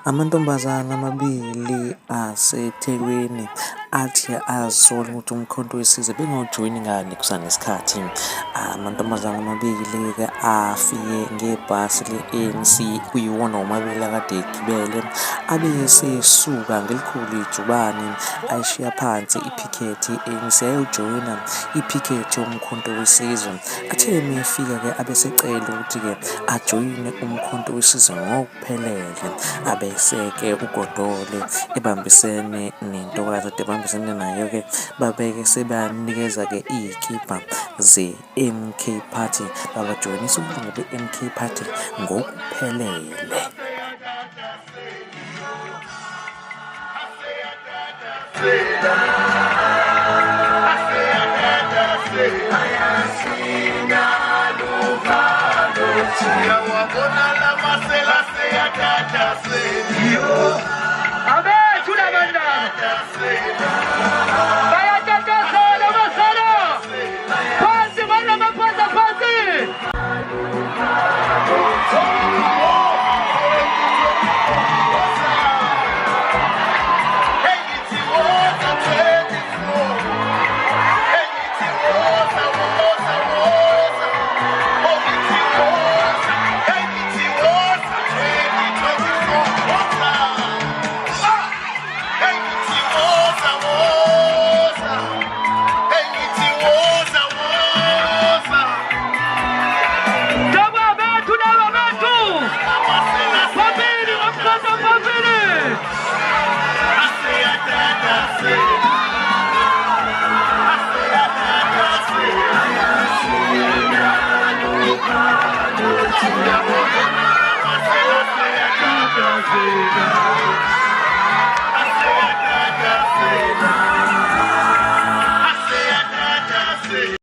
Amantombazane amabili aseThekwini athi azisola ukuthi umkhonto wesizwe bengawujoyini ngani kusanesikhathi. Amantombazane amabili-ke afike ngebhasi le-ANC kuyiwona womabili akade egibele, abe esesuka ngelikhulu ijubane ayishiya phansi iphikethi i-ANC ayojoyina iphikethi yomkhonto wesizwe. Athe uma efika-ke abesecela ukuthi-ke ajoyine umkhonto wesizwe ngokuphelele, abese-ke uGodole ebambisene nentokazi ade ebambisene nayo-ke babeke sebanikeza-ke iy'kibha ze-MK Party, babajoyinisa ubulungu be-MK Party ngokuphelele. Yeah.